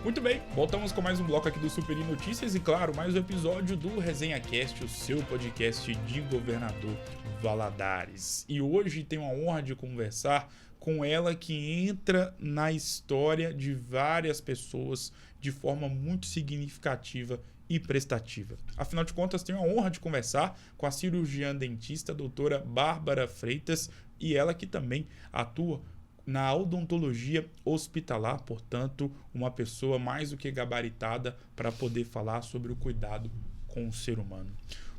Muito bem, voltamos com mais um bloco aqui do Super Notícias e, claro, mais um episódio do Resenha Cast, o seu podcast de Governador Valadares. E hoje tenho a honra de conversar com ela que entra na história de várias pessoas de forma muito significativa e prestativa. Afinal de contas, tenho a honra de conversar com a cirurgiã dentista, doutora Bárbara Freitas, e ela que também atua na odontologia hospitalar, portanto, uma pessoa mais do que gabaritada para poder falar sobre o cuidado com o ser humano.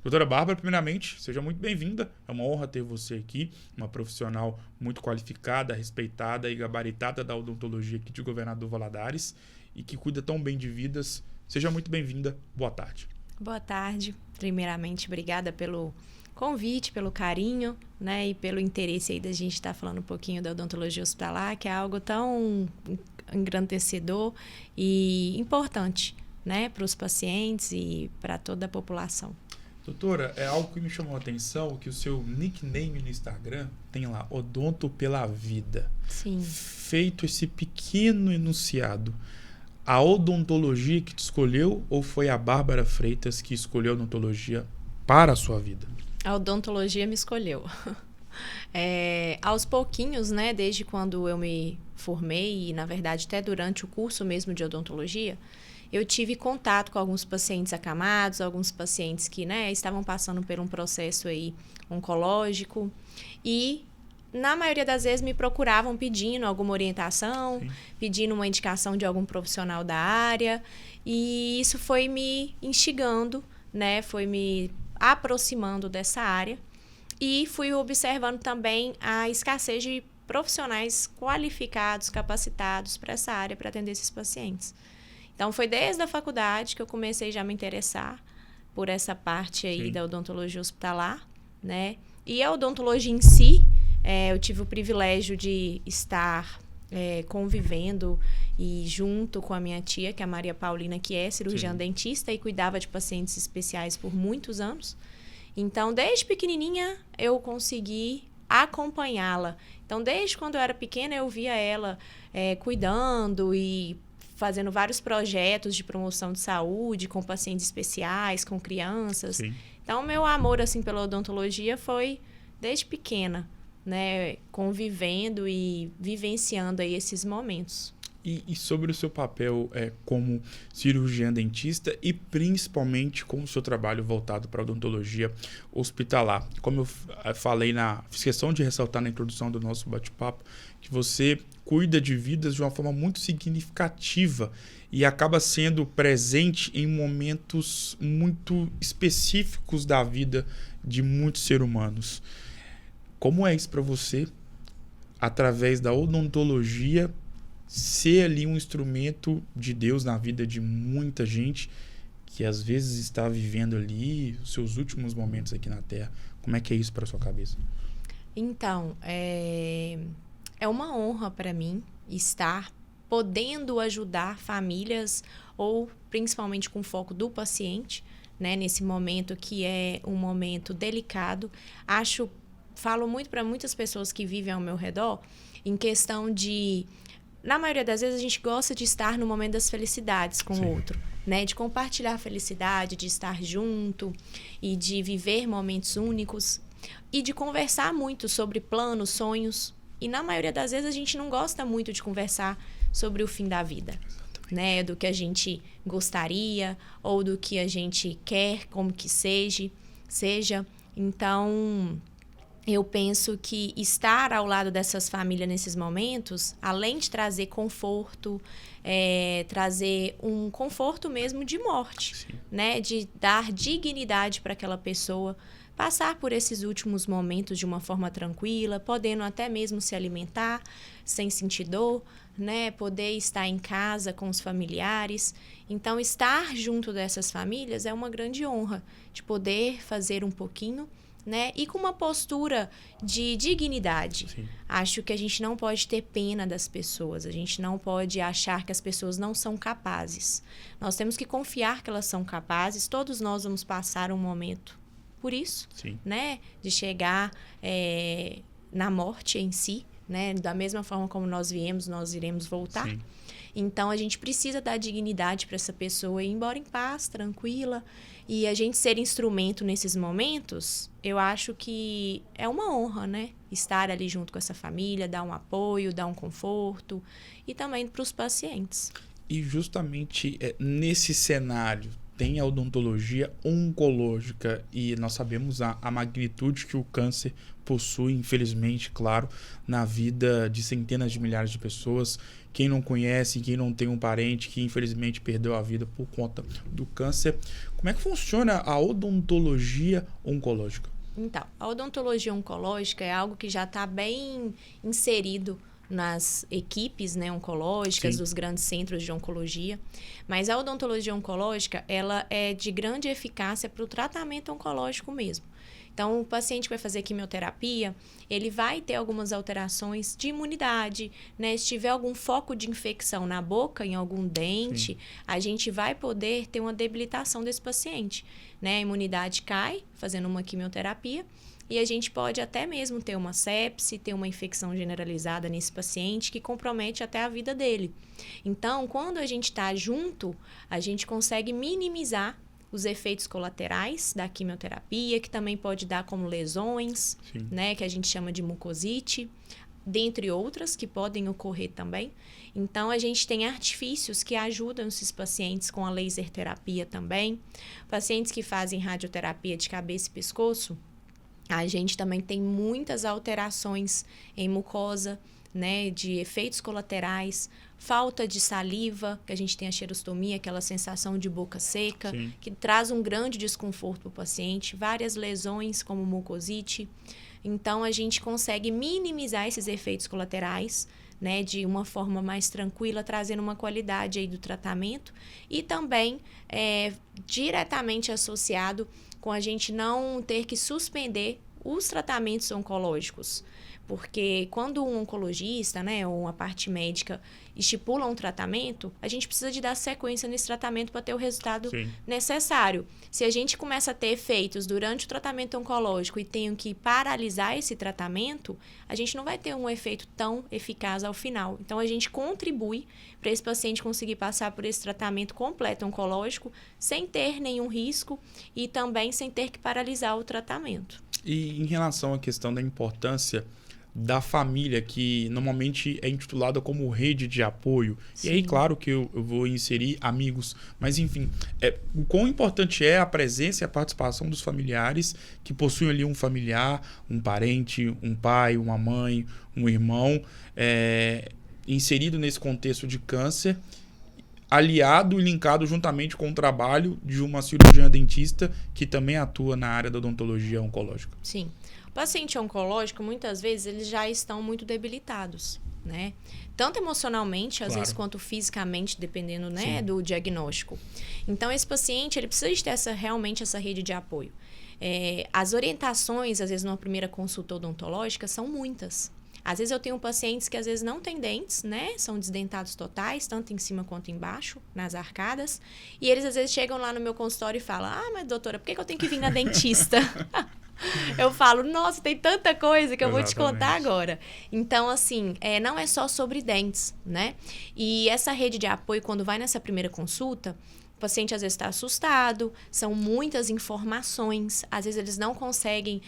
Doutora Bárbara, primeiramente, seja muito bem-vinda. É uma honra ter você aqui, uma profissional muito qualificada, respeitada e gabaritada da odontologia aqui de Governador Valadares e que cuida tão bem de vidas. Seja muito bem-vinda. Boa tarde. Boa tarde. Primeiramente, obrigada pelo convite, pelo carinho, né, e pelo interesse aí da gente estar falando um pouquinho da odontologia hospitalar, que é algo tão engrandecedor e importante, né, para os pacientes e para toda a população. Doutora, é algo que me chamou a atenção, que o seu nickname no Instagram tem lá, Odonto pela Vida. Sim. Feito esse pequeno enunciado, a odontologia que te escolheu ou foi a Bárbara Freitas que escolheu a odontologia para a sua vida? A odontologia me escolheu. Aos pouquinhos, né, desde quando eu me formei e, na verdade, até durante o curso mesmo de odontologia, eu tive contato com alguns pacientes acamados, alguns pacientes que, né, estavam passando por um processo aí oncológico e, na maioria das vezes, me procuravam pedindo alguma orientação, Sim. pedindo uma indicação de algum profissional da área, e isso foi me instigando, né, foi me aproximando dessa área e fui observando também a escassez de profissionais qualificados, capacitados para essa área, para atender esses pacientes. Então, foi desde a faculdade que eu comecei já a me interessar por essa parte aí, sim, da odontologia hospitalar, né? E a odontologia em si, eu tive o privilégio de estar convivendo e junto com a minha tia, que é a Maria Paulina, que é cirurgiã, sim, dentista e cuidava de pacientes especiais por muitos anos. Então, desde pequenininha, eu consegui acompanhá-la. Então, desde quando eu era pequena, eu via ela cuidando e fazendo vários projetos de promoção de saúde com pacientes especiais, com crianças. Sim. Então, meu amor assim, pela odontologia foi desde pequena, né, convivendo e vivenciando aí esses momentos. E sobre o seu papel como cirurgiã dentista e principalmente com o seu trabalho voltado para a odontologia hospitalar. Como eu falei, fiz questão de ressaltar na introdução do nosso bate-papo, que você cuida de vidas de uma forma muito significativa e acaba sendo presente em momentos muito específicos da vida de muitos seres humanos. Como é isso para você, através da odontologia, ser ali um instrumento de Deus na vida de muita gente que às vezes está vivendo ali os seus últimos momentos aqui na Terra? Como é que é isso para sua cabeça? Então, é uma honra para mim estar podendo ajudar famílias ou principalmente com foco do paciente, né, nesse momento que é um momento delicado. Falo muito para muitas pessoas que vivem ao meu redor em questão de, na maioria das vezes, a gente gosta de estar no momento das felicidades com, sim, o outro, né? De compartilhar a felicidade, de estar junto e de viver momentos únicos e de conversar muito sobre planos, sonhos. E, na maioria das vezes, a gente não gosta muito de conversar sobre o fim da vida, né? Do que a gente gostaria ou do que a gente quer, como que seja. Então, eu penso que estar ao lado dessas famílias nesses momentos, além de trazer conforto, trazer um conforto mesmo de morte, sim, né? De dar dignidade para aquela pessoa, passar por esses últimos momentos de uma forma tranquila, podendo até mesmo se alimentar sem sentir dor, né? Poder estar em casa com os familiares. Então, estar junto dessas famílias é uma grande honra de poder fazer um pouquinho, né? E com uma postura de dignidade. Sim. Acho que a gente não pode ter pena das pessoas, a gente não pode achar que as pessoas não são capazes. Nós temos que confiar que elas são capazes, todos nós vamos passar um momento por isso, sim, né? De chegar na morte em si, né? Da mesma forma como nós viemos, nós iremos voltar. Sim. Então, a gente precisa dar dignidade para essa pessoa ir embora em paz, tranquila. E a gente ser instrumento nesses momentos, eu acho que é uma honra, né? Estar ali junto com essa família, dar um apoio, dar um conforto e também para os pacientes. E justamente nesse cenário tem a odontologia oncológica e nós sabemos a magnitude que o câncer possui, infelizmente, claro, na vida de centenas de milhares de pessoas. Quem não conhece, quem não tem um parente que infelizmente perdeu a vida por conta do câncer. Como é que funciona a odontologia oncológica? Então, a odontologia oncológica é algo que já está bem inserido nas equipes, né, oncológicas, Sim. dos grandes centros de oncologia. Mas a odontologia oncológica, ela é de grande eficácia para o tratamento oncológico mesmo. Então, o paciente que vai fazer quimioterapia, ele vai ter algumas alterações de imunidade, né? Se tiver algum foco de infecção na boca, em algum dente, a gente vai poder ter uma debilitação desse paciente, né? A imunidade cai fazendo uma quimioterapia e a gente pode até mesmo ter uma sepse, ter uma infecção generalizada nesse paciente que compromete até a vida dele. Então, quando a gente está junto, a gente consegue minimizar os efeitos colaterais da quimioterapia, que também pode dar como lesões, né, que a gente chama de mucosite, dentre outras que podem ocorrer também. Então, a gente tem artifícios que ajudam esses pacientes com a laser terapia também. Pacientes que fazem radioterapia de cabeça e pescoço, a gente também tem muitas alterações em mucosa, né, de efeitos colaterais, falta de saliva, que a gente tem a xerostomia, aquela sensação de boca seca, que traz um grande desconforto para o paciente, várias lesões como mucosite. Então, a gente consegue minimizar esses efeitos colaterais, né, de uma forma mais tranquila, trazendo uma qualidade aí do tratamento e também diretamente associado com a gente não ter que suspender os tratamentos oncológicos. Porque quando um oncologista, né, ou uma parte médica estipula um tratamento, a gente precisa de dar sequência nesse tratamento para ter o resultado necessário. Se a gente começa a ter efeitos durante o tratamento oncológico e tenho que paralisar esse tratamento, a gente não vai ter um efeito tão eficaz ao final. Então, a gente contribui para esse paciente conseguir passar por esse tratamento completo oncológico sem ter nenhum risco e também sem ter que paralisar o tratamento. E em relação à questão da importância da família, que normalmente é intitulada como rede de apoio. Sim. E aí, claro que eu vou inserir amigos, mas enfim, o quão importante é a presença e a participação dos familiares que possuem ali um familiar, um parente, um pai, uma mãe, um irmão, inserido nesse contexto de câncer, aliado e linkado juntamente com o trabalho de uma cirurgiã dentista que também atua na área da odontologia oncológica. Sim. O paciente oncológico, muitas vezes, eles já estão muito debilitados, né? Tanto emocionalmente, às vezes, quanto fisicamente, dependendo, né, do diagnóstico. Então, esse paciente, ele precisa de ter realmente essa rede de apoio. As orientações, às vezes, numa primeira consulta odontológica, são muitas. Às vezes eu tenho pacientes que às vezes não têm dentes, né? São desdentados totais, tanto em cima quanto embaixo, nas arcadas. E eles às vezes chegam lá no meu consultório e falam: ah, mas doutora, por que eu tenho que vir na dentista? Eu falo: nossa, tem tanta coisa que eu vou te contar agora. Então, assim, não é só sobre dentes, né? E essa rede de apoio, quando vai nessa primeira consulta, o paciente às vezes está assustado, são muitas informações, às vezes eles não conseguem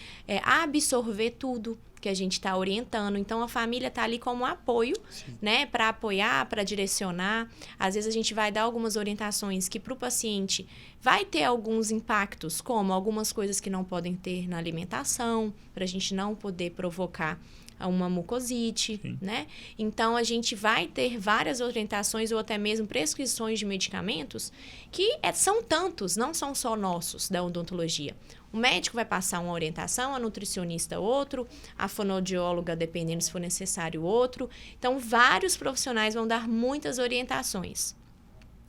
absorver tudo que a gente está orientando. Então, a família está ali como apoio, né? Para apoiar, para direcionar. Às vezes, a gente vai dar algumas orientações que para o paciente vai ter alguns impactos, como algumas coisas que não podem ter na alimentação, para a gente não poder provocar uma mucosite, né? Então, a gente vai ter várias orientações ou até mesmo prescrições de medicamentos que são tantos, não são só nossos da odontologia. O médico vai passar uma orientação, a nutricionista outro, a fonoaudióloga, dependendo se for necessário, outro. Então, vários profissionais vão dar muitas orientações.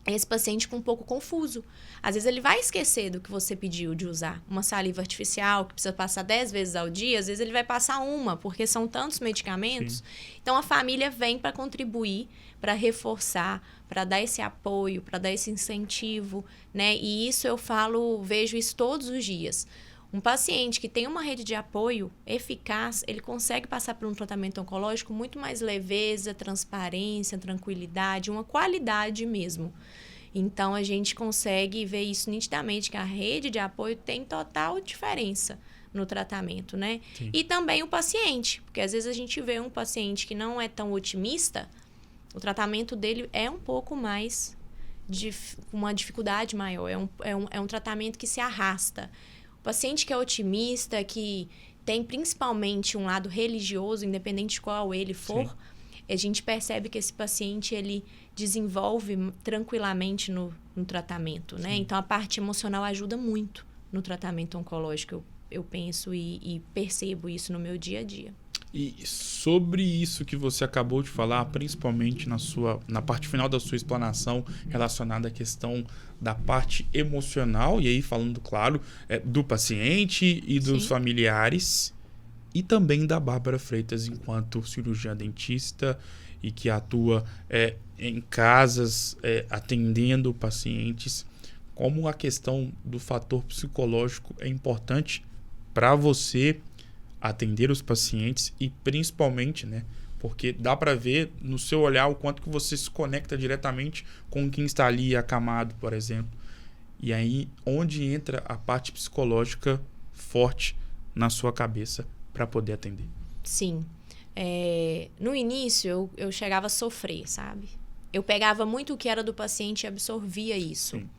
Esse paciente fica um pouco confuso. Às vezes ele vai esquecer do que você pediu de usar. Uma saliva artificial que precisa passar 10 vezes ao dia, às vezes ele vai passar uma, porque são tantos medicamentos. Então, a família vem para contribuir, para reforçar, para dar esse apoio, para dar esse incentivo, né? E isso eu vejo isso todos os dias. Um paciente que tem uma rede de apoio eficaz, ele consegue passar por um tratamento oncológico muito mais leveza, transparência, tranquilidade, uma qualidade mesmo. Então, a gente consegue ver isso nitidamente, que a rede de apoio tem total diferença no tratamento, né? Sim. E também o paciente, porque às vezes a gente vê um paciente que não é tão otimista, o tratamento dele é um pouco mais, uma dificuldade maior, é um tratamento que se arrasta. O paciente que é otimista, que tem principalmente um lado religioso, independente de qual ele for, sim, a gente percebe que esse paciente ele desenvolve tranquilamente no tratamento, né? Então, a parte emocional ajuda muito no tratamento oncológico. Eu penso e percebo isso no meu dia a dia. E sobre isso que você acabou de falar, principalmente na parte final da sua explanação relacionada à questão da parte emocional, e aí falando, claro, do paciente e dos, sim, familiares, e também da Bárbara Freitas enquanto cirurgiã dentista e que atua em casas atendendo pacientes, como a questão do fator psicológico é importante para você atender os pacientes e principalmente, né, porque dá para ver no seu olhar o quanto que você se conecta diretamente com quem está ali acamado, por exemplo. E aí, onde entra a parte psicológica forte na sua cabeça para poder atender? Sim. No início, eu chegava a sofrer, sabe? Eu pegava muito o que era do paciente e absorvia isso. Sim.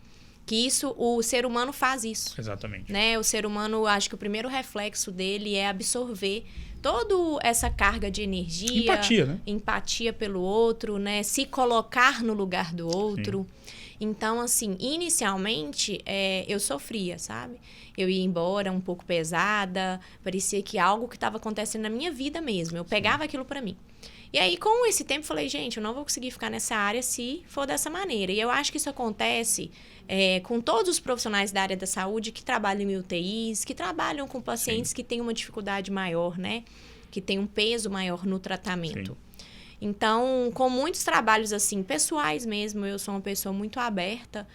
Que isso, o ser humano faz isso. Exatamente. Né? O ser humano, acho que o primeiro reflexo dele é absorver toda essa carga de energia. Empatia, né? Empatia pelo outro, né? Se colocar no lugar do outro. Sim. Então, assim, inicialmente, eu sofria, sabe? Eu ia embora um pouco pesada, parecia que algo que estava acontecendo na minha vida mesmo. Eu pegava aquilo para mim. E aí, com esse tempo, eu falei, gente, eu não vou conseguir ficar nessa área se for dessa maneira. E eu acho que isso acontece com todos os profissionais da área da saúde que trabalham em UTIs, que trabalham com pacientes, sim, que têm uma dificuldade maior, né? Que têm um peso maior no tratamento. Sim. Então, com muitos trabalhos, assim, pessoais mesmo, eu sou uma pessoa muito aberta.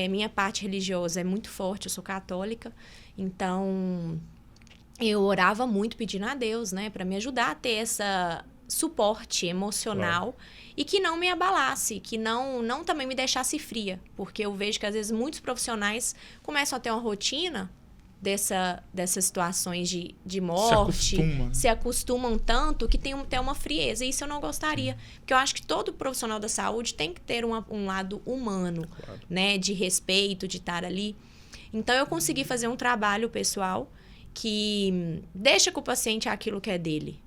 Minha parte religiosa é muito forte, eu sou católica. Então, eu orava muito pedindo a Deus, né? Para me ajudar a ter essa suporte emocional, claro, e que não me abalasse, que não também me deixasse fria, porque eu vejo que às vezes muitos profissionais começam a ter uma rotina dessas situações de morte, se acostumam tanto que tem até uma frieza, e isso eu não gostaria, porque eu acho que todo profissional da saúde tem que ter um lado humano, claro, né, de respeito, de estar ali. Então eu consegui fazer um trabalho pessoal que deixa com o paciente aquilo que é dele.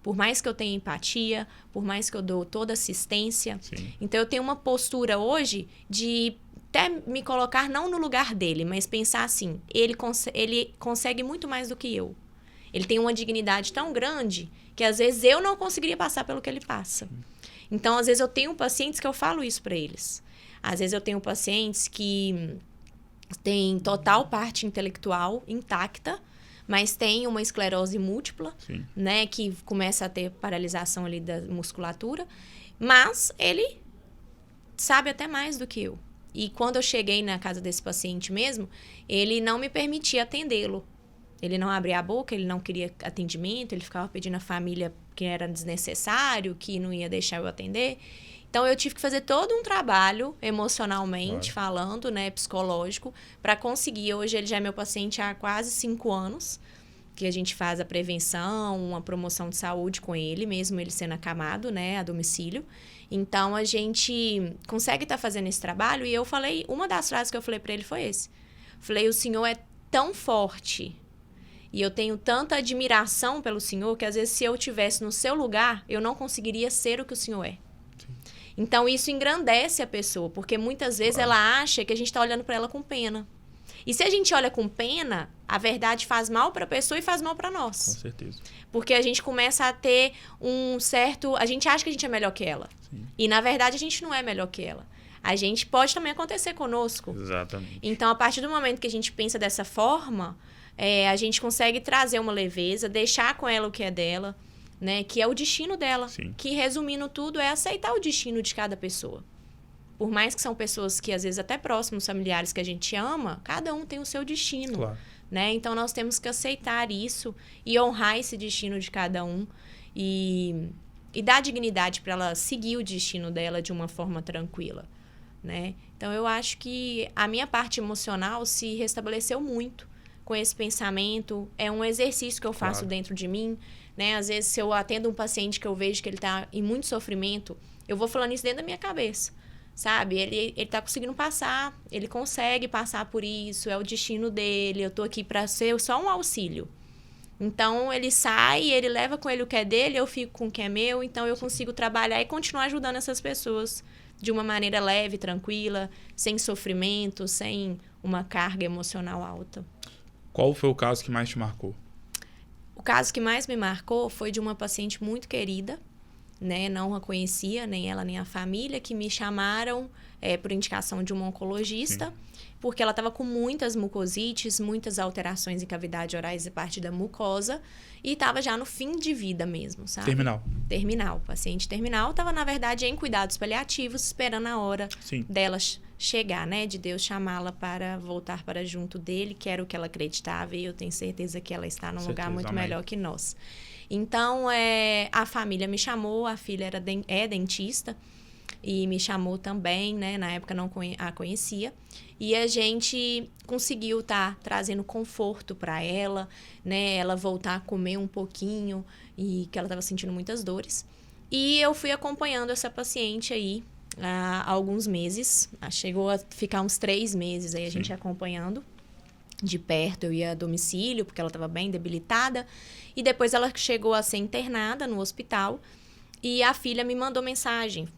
Por mais que eu tenha empatia, por mais que eu dou toda assistência. Sim. Então, eu tenho uma postura hoje de até me colocar não no lugar dele, mas pensar assim, ele consegue muito mais do que eu. Ele tem uma dignidade tão grande que, às vezes, eu não conseguiria passar pelo que ele passa. Então, às vezes, eu tenho pacientes que eu falo isso para eles. Às vezes, eu tenho pacientes que têm total parte intelectual intacta, mas tem uma esclerose múltipla, sim, né, que começa a ter paralisação ali da musculatura, mas ele sabe até mais do que eu. E quando eu cheguei na casa desse paciente mesmo, ele não me permitia atendê-lo. Ele não abria a boca, ele não queria atendimento, ele ficava pedindo à família que era desnecessário, que não ia deixar eu atender. Então, eu tive que fazer todo um trabalho, emocionalmente falando, né, psicológico, para conseguir. Hoje, ele já é meu paciente há quase 5 anos, que a gente faz a prevenção, uma promoção de saúde com ele, mesmo ele sendo acamado, né, a domicílio. Então, a gente consegue estar fazendo esse trabalho. E eu falei, uma das frases que eu falei para ele foi esse. Falei, o senhor é tão forte e eu tenho tanta admiração pelo senhor que, às vezes, se eu estivesse no seu lugar, eu não conseguiria ser o que o senhor é. Então, isso engrandece a pessoa, porque muitas vezes ela acha que a gente está olhando para ela com pena. E se a gente olha com pena, a verdade faz mal para a pessoa e faz mal para nós. Com certeza. Porque a gente começa a ter um certo... A gente acha que a gente é melhor que ela. Sim. E, na verdade, a gente não é melhor que ela. A gente pode também acontecer conosco. Exatamente. Então, a partir do momento que a gente pensa dessa forma, a gente consegue trazer uma leveza, deixar com ela o que é dela, né, que é o destino dela. Sim. Que, resumindo tudo, é aceitar o destino de cada pessoa. Por mais que são pessoas que, às vezes, até próximos, familiares que a gente ama, cada um tem o seu destino. Claro. né? Então, nós temos que aceitar isso e honrar esse destino de cada um e dar dignidade para ela seguir o destino dela de uma forma tranquila, né? Então, eu acho que a minha parte emocional se restabeleceu muito com esse pensamento. É um exercício que eu faço dentro de mim, né? Às vezes, se eu atendo um paciente que eu vejo que ele está em muito sofrimento, eu vou falando isso dentro da minha cabeça, sabe? Ele tá conseguindo passar, ele consegue passar por isso, é o destino dele, eu tô aqui para ser só um auxílio. Então, ele sai, ele leva com ele o que é dele, eu fico com o que é meu, então eu consigo trabalhar e continuar ajudando essas pessoas de uma maneira leve, tranquila, sem sofrimento, sem uma carga emocional alta. Qual foi o caso que mais te marcou? O caso que mais me marcou foi de uma paciente muito querida, né? Não a conhecia, nem ela, nem a família, que me chamaram por indicação de uma oncologista, sim, porque ela estava com muitas mucosites, muitas alterações em cavidade orais e parte da mucosa, e estava já no fim de vida mesmo, sabe? Terminal. Paciente terminal estava, na verdade, em cuidados paliativos, esperando a hora, sim, dela chegar, né? De Deus chamá-la para voltar para junto dele, que era o que ela acreditava, e eu tenho certeza que ela está num lugar muito melhor que nós. Então, a família me chamou, a filha é dentista, e me chamou também, né? Na época não a conhecia. E a gente conseguiu estar trazendo conforto para ela, né? Ela voltar a comer um pouquinho, e que ela estava sentindo muitas dores. E eu fui acompanhando essa paciente aí há alguns meses. Chegou a ficar uns 3 meses aí, a gente acompanhando de perto. Eu ia a domicílio, porque ela estava bem debilitada. E depois ela chegou a ser internada no hospital. E a filha me mandou mensagem.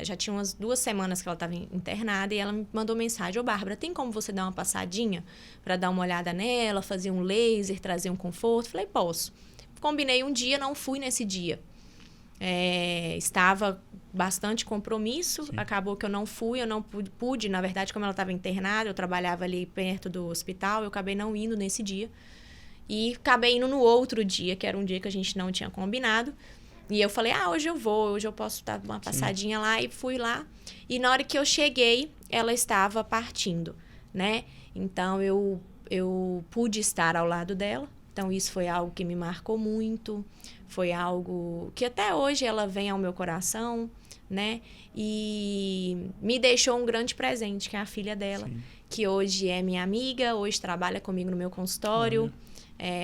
Já tinha umas 2 semanas que ela estava internada. E ela me mandou mensagem: ô, Bárbara, tem como você dar uma passadinha para dar uma olhada nela, fazer um laser, trazer um conforto? Falei, posso. Combinei um dia, não fui nesse dia. Estava bastante compromisso. Sim. Acabou que eu não fui, eu não pude. Na verdade, como ela estava internada, eu trabalhava ali perto do hospital, eu acabei não indo nesse dia. E acabei indo no outro dia, que era um dia que a gente não tinha combinado. E eu falei, hoje eu posso dar uma passadinha, sim, lá. E fui lá. E na hora que eu cheguei, ela estava partindo, né? Então, eu pude estar ao lado dela. Então, isso foi algo que me marcou muito. Foi algo que até hoje ela vem ao meu coração, né? E me deixou um grande presente, que é a filha dela. Sim. Que hoje é minha amiga, hoje trabalha comigo no meu consultório.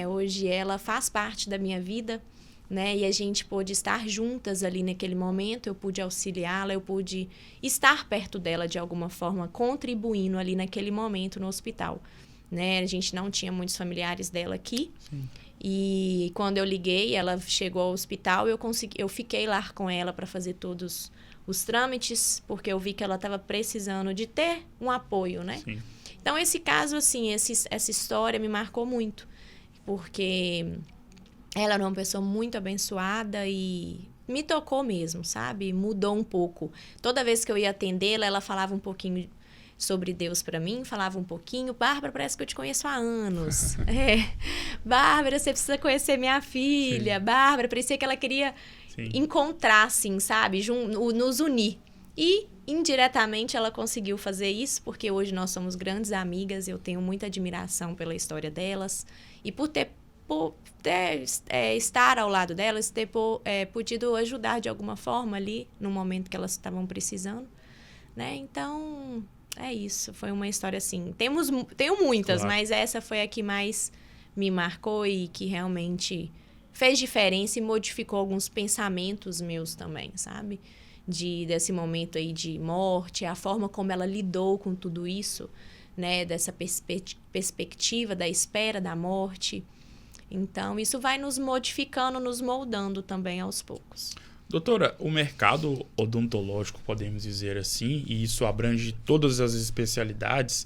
Hoje ela faz parte da minha vida, né? E a gente pôde estar juntas ali naquele momento. Eu pude auxiliá-la, eu pude estar perto dela de alguma forma, contribuindo ali naquele momento no hospital, né? A gente não tinha muitos familiares dela aqui. Sim. E quando eu liguei, ela chegou ao hospital, eu fiquei lá com ela para fazer todos os trâmites, porque eu vi que ela estava precisando de ter um apoio, né? Sim. Então, esse caso, assim, essa história me marcou muito, porque ela era uma pessoa muito abençoada e me tocou mesmo, sabe? Mudou um pouco. Toda vez que eu ia atendê-la, ela falava um pouquinho sobre Deus para mim, falava um pouquinho. Bárbara, parece que eu te conheço há anos. Bárbara, você precisa conhecer minha filha. Sim. Bárbara, parecia que ela queria, sim, encontrar, assim, sabe? Nos unir. E, indiretamente, ela conseguiu fazer isso, porque hoje nós somos grandes amigas. Eu tenho muita admiração pela história delas. E por estar ao lado delas, ter podido ajudar de alguma forma ali, no momento que elas estavam precisando, né? Então, é isso. Foi uma história assim. Tenho muitas, claro, mas essa foi a que mais me marcou e que realmente fez diferença e modificou alguns pensamentos meus também, sabe? Desse momento aí de morte, a forma como ela lidou com tudo isso, né? Dessa perspectiva da espera da morte. Então, isso vai nos modificando, nos moldando também aos poucos. Doutora, o mercado odontológico, podemos dizer assim, e isso abrange todas as especialidades,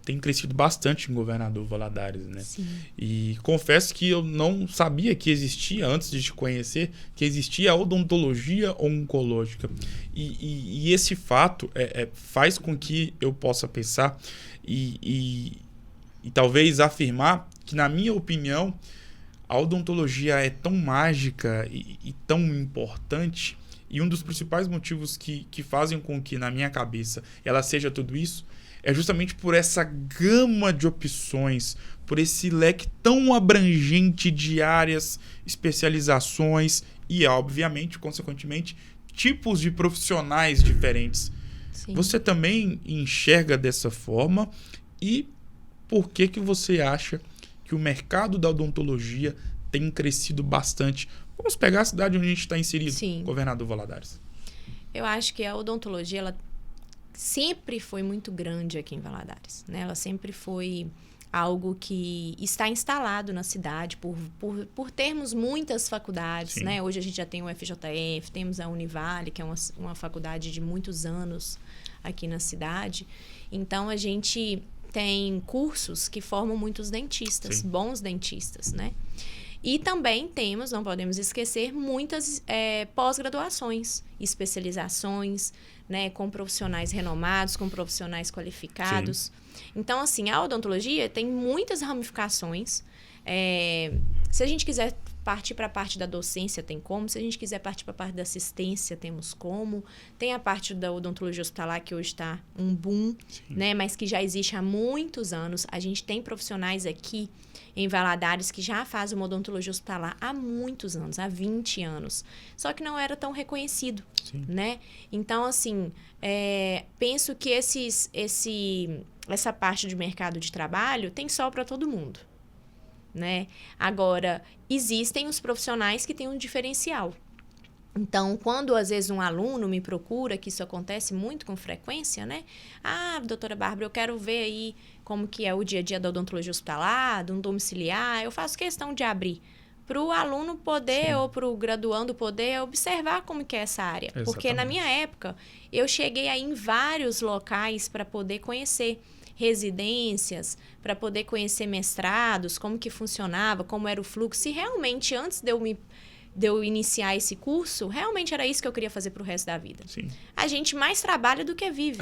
tem crescido bastante em Governador Valadares, né? Sim. E confesso que eu não sabia que existia, antes de te conhecer, que existia a odontologia oncológica. E esse fato faz com que eu possa pensar e talvez afirmar que, na minha opinião, a odontologia é tão mágica e tão importante, e um dos principais motivos que fazem com que, na minha cabeça, ela seja tudo isso, é justamente por essa gama de opções, por esse leque tão abrangente de áreas, especializações e, obviamente, consequentemente, tipos de profissionais diferentes. Sim. Você também enxerga dessa forma? E por que você acha que o mercado da odontologia tem crescido bastante? Vamos pegar a cidade onde a gente está inserido, Sim. Governador Valadares. Eu acho que a odontologia, ela sempre foi muito grande aqui em Valadares, né? Ela sempre foi algo que está instalado na cidade por termos muitas faculdades, né? Hoje a gente já tem o FJF, temos a Univale, que é uma faculdade de muitos anos aqui na cidade. Então, a gente tem cursos que formam muitos dentistas, Sim. bons dentistas, né? E também temos, não podemos esquecer, muitas pós-graduações, especializações, né, com profissionais renomados, com profissionais qualificados. Sim. Então, assim, a odontologia tem muitas ramificações. Se a gente quiser partir para a parte da docência, tem como. Se a gente quiser partir para a parte da assistência, temos como. Tem a parte da odontologia hospitalar, que hoje está um boom, né, mas que já existe há muitos anos. A gente tem profissionais aqui em Valadares que já fazem uma odontologia hospitalar há muitos anos, há 20 anos. Só que não era tão reconhecido, né? Então, assim, penso que essa parte de mercado de trabalho tem sol para todo mundo, né? Agora, existem os profissionais que têm um diferencial. Então, quando às vezes um aluno me procura, que isso acontece muito com frequência, né? Ah, doutora Bárbara, eu quero ver aí como que é o dia a dia da odontologia hospitalar, do domiciliar. Eu faço questão de abrir para o aluno poder ou para o graduando poder observar como que é essa área. Exatamente. Porque na minha época, eu cheguei aí em vários locais para poder conhecer residências, para poder conhecer mestrados, como que funcionava, como era o fluxo. E realmente, antes de eu iniciar esse curso, realmente era isso que eu queria fazer para o resto da vida. Sim. A gente mais trabalha do que vive,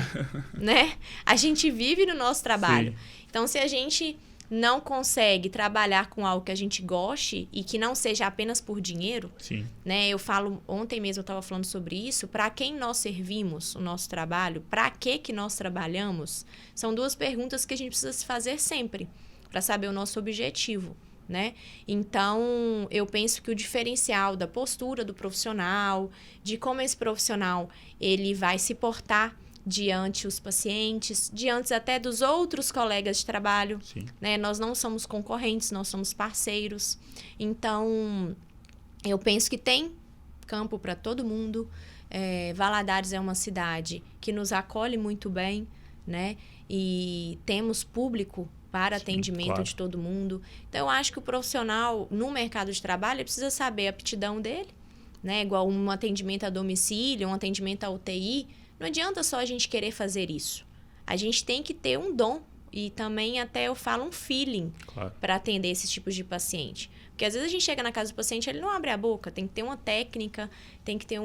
né? A gente vive no nosso trabalho. Sim. Então, se a gente não consegue trabalhar com algo que a gente goste e que não seja apenas por dinheiro, Sim. né? Eu falo, ontem mesmo eu estava falando sobre isso, para quem nós servimos o nosso trabalho, para que nós trabalhamos, são duas perguntas que a gente precisa se fazer sempre, para saber o nosso objetivo, né? Então, eu penso que o diferencial da postura do profissional, de como esse profissional ele vai se portar diante os pacientes, diante até dos outros colegas de trabalho, né? Nós não somos concorrentes, nós somos parceiros. Então, eu penso que tem campo para todo mundo. Valadares é uma cidade que nos acolhe muito bem, né? E temos público para atendimento de todo mundo. Então, eu acho que o profissional no mercado de trabalho ele precisa saber a aptidão dele, né? Igual um atendimento a domicílio, um atendimento a UTI. Não adianta só a gente querer fazer isso. A gente tem que ter um dom e também até eu falo um feeling para atender esses tipos de paciente. Porque às vezes a gente chega na casa do paciente, ele não abre a boca, tem que ter uma técnica, tem que ter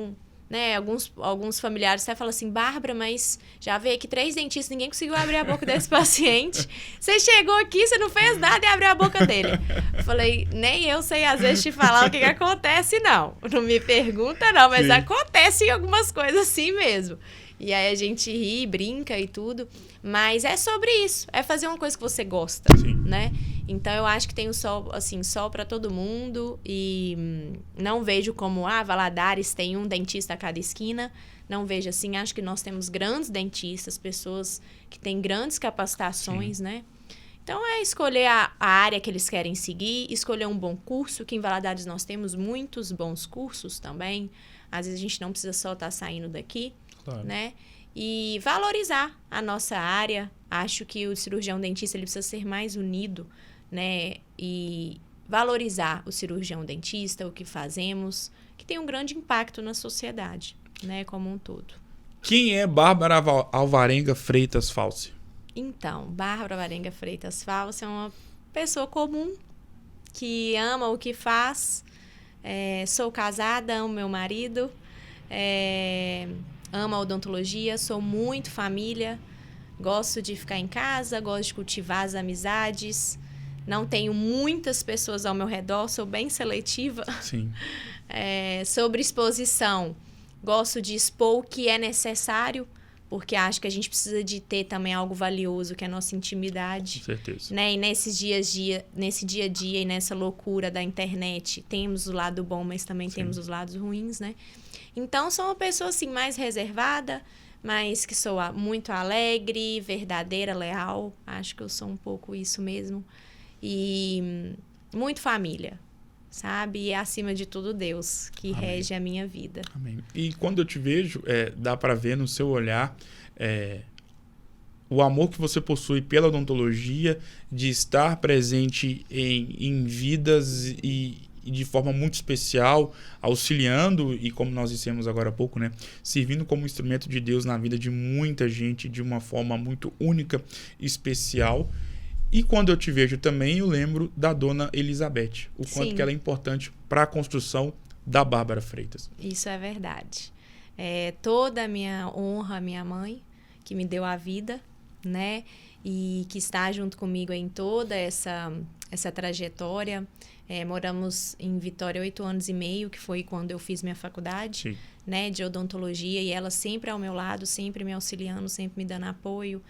né, alguns familiares até falam assim, Bárbara, mas já veio aqui 3 dentistas, ninguém conseguiu abrir a boca desse paciente. Você chegou aqui, você não fez nada e abriu a boca dele. Eu falei, nem eu sei às vezes te falar o que acontece, não. Não me pergunta, não, mas acontece algumas coisas assim mesmo. E aí a gente ri, brinca e tudo. Mas é sobre isso. É fazer uma coisa que você gosta, né? Então, eu acho que tem o sol, assim, sol para todo mundo. E não vejo como, Valadares tem um dentista a cada esquina. Não vejo assim. Acho que nós temos grandes dentistas, pessoas que têm grandes capacitações, né? Então, é escolher a área que eles querem seguir, escolher um bom curso, que em Valadares nós temos muitos bons cursos também. Às vezes, a gente não precisa só estar saindo daqui. Né? E valorizar a nossa área. Acho que o cirurgião dentista ele precisa ser mais unido, né? E valorizar o cirurgião dentista, o que fazemos, que tem um grande impacto na sociedade, né? Como um todo. Quem é Bárbara Alvarenga Freitas Falce? Então, Bárbara Alvarenga Freitas Falce é uma pessoa comum que ama o que faz. Sou casada, amo meu marido. Amo a odontologia, sou muito família, gosto de ficar em casa, gosto de cultivar as amizades, não tenho muitas pessoas ao meu redor, sou bem seletiva. Sim. Sobre exposição, gosto de expor o que é necessário, porque acho que a gente precisa de ter também algo valioso, que é a nossa intimidade. Com certeza. Né? E nesse dia a dia e nessa loucura da internet, temos o lado bom, mas também temos os lados ruins, né? Então, sou uma pessoa, assim, mais reservada, mas que sou muito alegre, verdadeira, leal. Acho que eu sou um pouco isso mesmo. E muito família, sabe? E acima de tudo, Deus, que Amém. rege a minha vida. Amém. E quando eu te vejo, dá para ver no seu olhar o amor que você possui pela odontologia, de estar presente em vidas e de forma muito especial, auxiliando e, como nós dissemos agora há pouco, né, servindo como instrumento de Deus na vida de muita gente de uma forma muito única e especial. E quando eu te vejo também, eu lembro da dona Elizabeth, o quanto que ela é importante para a construção da Bárbara Freitas. Isso é verdade. Toda a minha honra à minha mãe, que me deu a vida, né? E que está junto comigo em toda essa trajetória. Moramos em Vitória 8 anos e meio, que foi quando eu fiz minha faculdade, né, de odontologia, e ela sempre ao meu lado, sempre me auxiliando, sempre me dando apoio.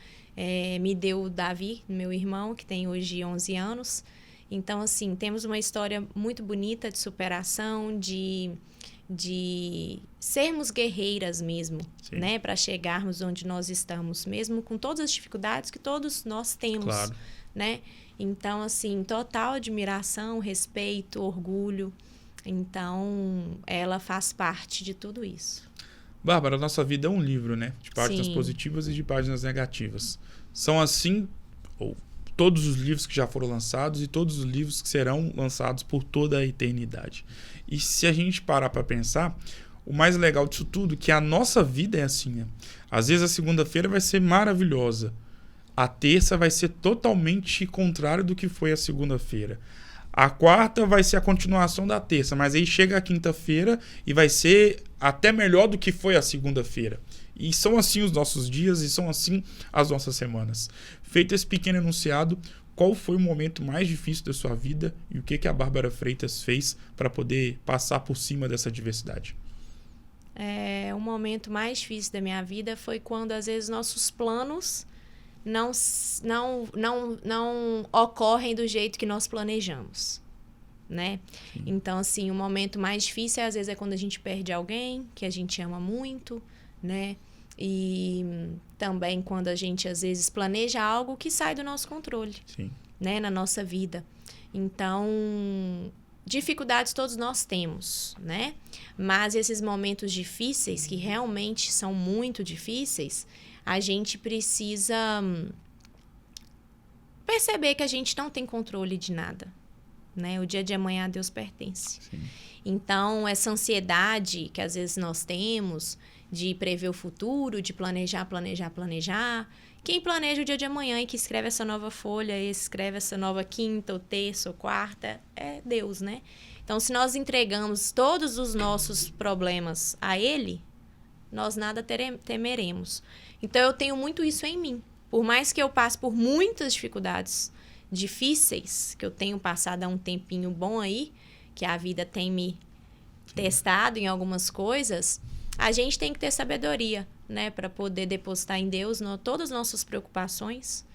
Me deu o Davi, meu irmão, que tem hoje 11 anos. Então, assim, temos uma história muito bonita de superação, de sermos guerreiras mesmo, né? Para chegarmos onde nós estamos, mesmo com todas as dificuldades que todos nós temos, né? Então, assim, total admiração, respeito, orgulho. Então, ela faz parte de tudo isso. Bárbara, a nossa vida é um livro, né? De páginas positivas e de páginas negativas. São assim, todos os livros que já foram lançados e todos os livros que serão lançados por toda a eternidade. E se a gente parar para pensar, o mais legal disso tudo é que a nossa vida é assim, né? Às vezes a segunda-feira vai ser maravilhosa. A terça vai ser totalmente contrário do que foi a segunda-feira. A quarta vai ser a continuação da terça, mas aí chega a quinta-feira e vai ser até melhor do que foi a segunda-feira. E são assim os nossos dias e são assim as nossas semanas. Feito esse pequeno enunciado, qual foi o momento mais difícil da sua vida e o que a Bárbara Freitas fez para poder passar por cima dessa adversidade? O momento mais difícil da minha vida foi quando, às vezes, nossos planos não ocorrem do jeito que nós planejamos, né? Então, assim, o momento mais difícil, às vezes, é quando a gente perde alguém que a gente ama muito, né? E também quando a gente, às vezes, planeja algo que sai do nosso controle, né? Na nossa vida. Então, dificuldades todos nós temos, né? Mas esses momentos difíceis, que realmente são muito difíceis, a gente precisa perceber que a gente não tem controle de nada, né? O dia de amanhã a Deus pertence. Então, essa ansiedade que às vezes nós temos de prever o futuro, de planejar. Quem planeja o dia de amanhã e que escreve essa nova folha, escreve essa nova quinta, ou terça, ou quarta, é Deus, né? Então, se nós entregamos todos os nossos problemas a Ele, nós nada temeremos. Então, eu tenho muito isso em mim. Por mais que eu passe por muitas dificuldades difíceis, que eu tenho passado há um tempinho bom aí, que a vida tem me testado em algumas coisas, a gente tem que ter sabedoria, né? Para poder depositar em Deus todas as nossas preocupações.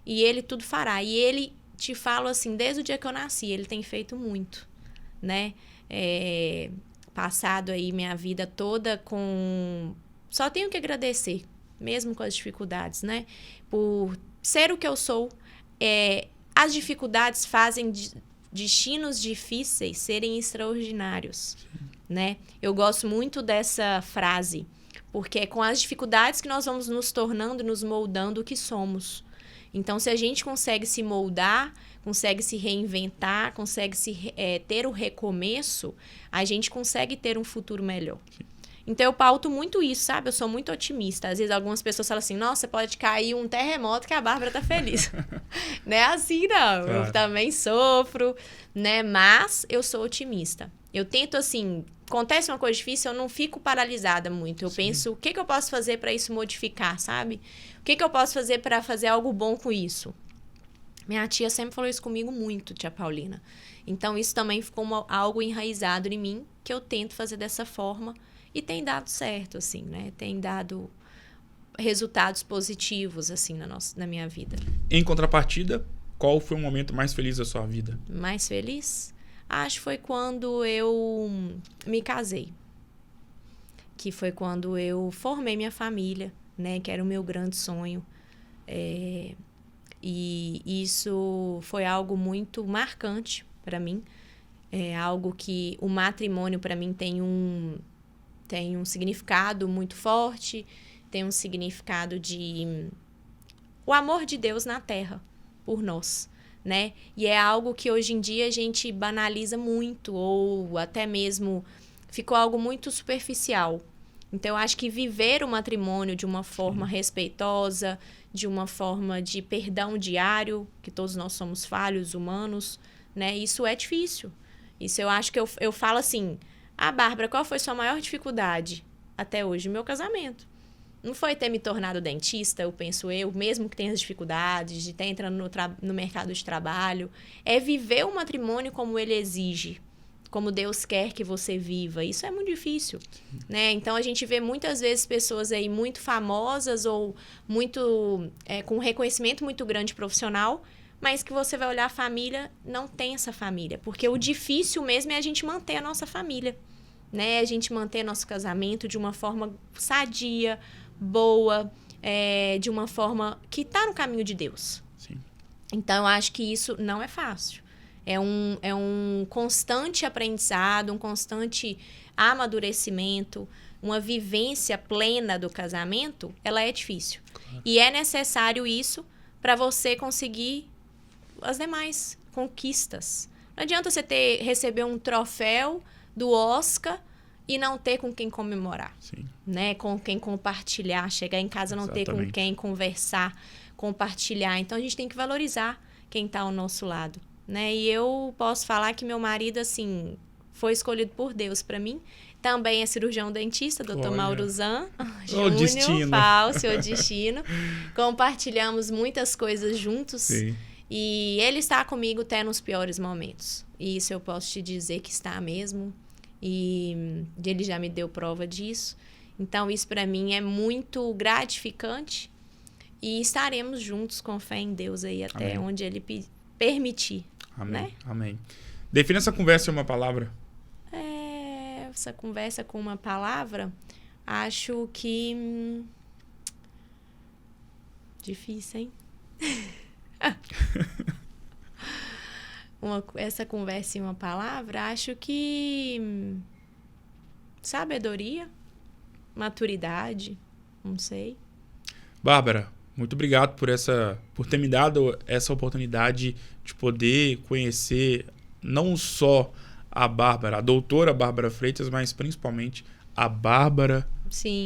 E Ele tudo fará. E Ele, te falo assim, desde o dia que eu nasci, Ele tem feito muito, né? Passado aí minha vida toda com... Só tenho que agradecer, mesmo com as dificuldades, né? Por ser o que eu sou. As dificuldades fazem destinos difíceis serem extraordinários, né? Eu gosto muito dessa frase, porque é com as dificuldades que nós vamos nos tornando, nos moldando o que somos. Então, se a gente consegue se moldar, consegue se reinventar, consegue ter o recomeço, a gente consegue ter um futuro melhor. Então, eu pauto muito isso, sabe? Eu sou muito otimista. Às vezes, algumas pessoas falam assim, nossa, pode cair um terremoto que a Bárbara tá feliz. Não é assim, não. Claro. Eu também sofro, né? Mas eu sou otimista. Eu tento, assim, acontece uma coisa difícil, eu não fico paralisada muito. Eu penso, o que eu posso fazer para isso modificar, sabe? O que eu posso fazer para fazer algo bom com isso? Minha tia sempre falou isso comigo muito, tia Paulina. Então, isso também ficou algo enraizado em mim, que eu tento fazer dessa forma. E tem dado certo, assim, né? Tem dado resultados positivos, assim, na minha vida. Em contrapartida, qual foi o momento mais feliz da sua vida? Mais feliz? Acho que foi quando eu me casei. Que foi quando eu formei minha família, né? Que era o meu grande sonho. E isso foi algo muito marcante para mim. É algo que o matrimônio, para mim, tem um significado muito forte, tem um significado de o amor de Deus na terra por nós, né? E é algo que hoje em dia a gente banaliza muito, ou até mesmo ficou algo muito superficial. Então, eu acho que viver o matrimônio de uma forma respeitosa, de uma forma de perdão diário, que todos nós somos falhos, humanos, né? Isso é difícil. Isso eu acho que eu falo assim, Bárbara, qual foi sua maior dificuldade até hoje? Meu casamento. Não foi ter me tornado dentista, mesmo que tenha as dificuldades, de estar entrando no mercado de trabalho. É viver o matrimônio como ele exige, como Deus quer que você viva. Isso é muito difícil, né? Então, a gente vê muitas vezes pessoas aí muito famosas ou muito com um reconhecimento muito grande profissional, mas que você vai olhar a família, não tem essa família. Porque o difícil mesmo é a gente manter a nossa família, né? A gente manter nosso casamento de uma forma sadia, boa, de uma forma que está no caminho de Deus. Sim. Então, eu acho que isso não é fácil. É um constante aprendizado, um constante amadurecimento, uma vivência plena do casamento, ela é difícil. Claro. E é necessário isso para você conseguir as demais conquistas. Não adianta você receber um troféu do Oscar e não ter com quem comemorar. Sim. Né? Com quem compartilhar, chegar em casa não ter com quem conversar, compartilhar. Então, a gente tem que valorizar quem está ao nosso lado. Né? E eu posso falar que meu marido, assim, foi escolhido por Deus para mim. Também é cirurgião dentista, Dr. Mauruzan Júnior, falso, o destino. Compartilhamos muitas coisas juntos. Sim. E ele está comigo até nos piores momentos. E isso eu posso te dizer que está mesmo. E ele já me deu prova disso. Então, isso para mim é muito gratificante. E estaremos juntos com fé em Deus aí até onde ele permitir. Amém. Né? Amém. Defina essa conversa em uma palavra. Essa conversa com uma palavra, acho que... Difícil, hein? Essa conversa em uma palavra, acho que... Sabedoria, maturidade, não sei. Bárbara, muito obrigado por ter me dado essa oportunidade de poder conhecer não só a Bárbara, a doutora Bárbara Freitas, mas principalmente a Bárbara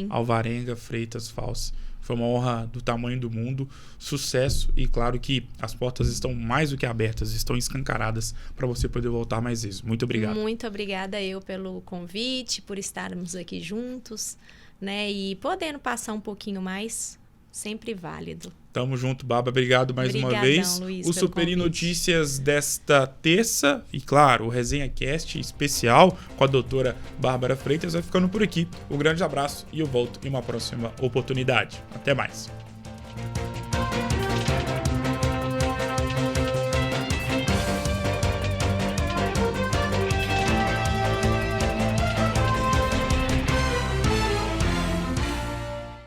Alvarenga Freitas Falsi. Foi uma honra do tamanho do mundo, sucesso, e claro que as portas estão mais do que abertas, estão escancaradas para você poder voltar mais vezes. Muito obrigado. Muito obrigada eu pelo convite, por estarmos aqui juntos, né? E podendo passar um pouquinho mais, sempre válido. Tamo junto, Bárbara. Obrigado mais uma vez. Luiz, o Superi Notícias desta terça e, claro, o Resenha Cast especial com a doutora Bárbara Freitas vai ficando por aqui. Um grande abraço e eu volto em uma próxima oportunidade. Até mais.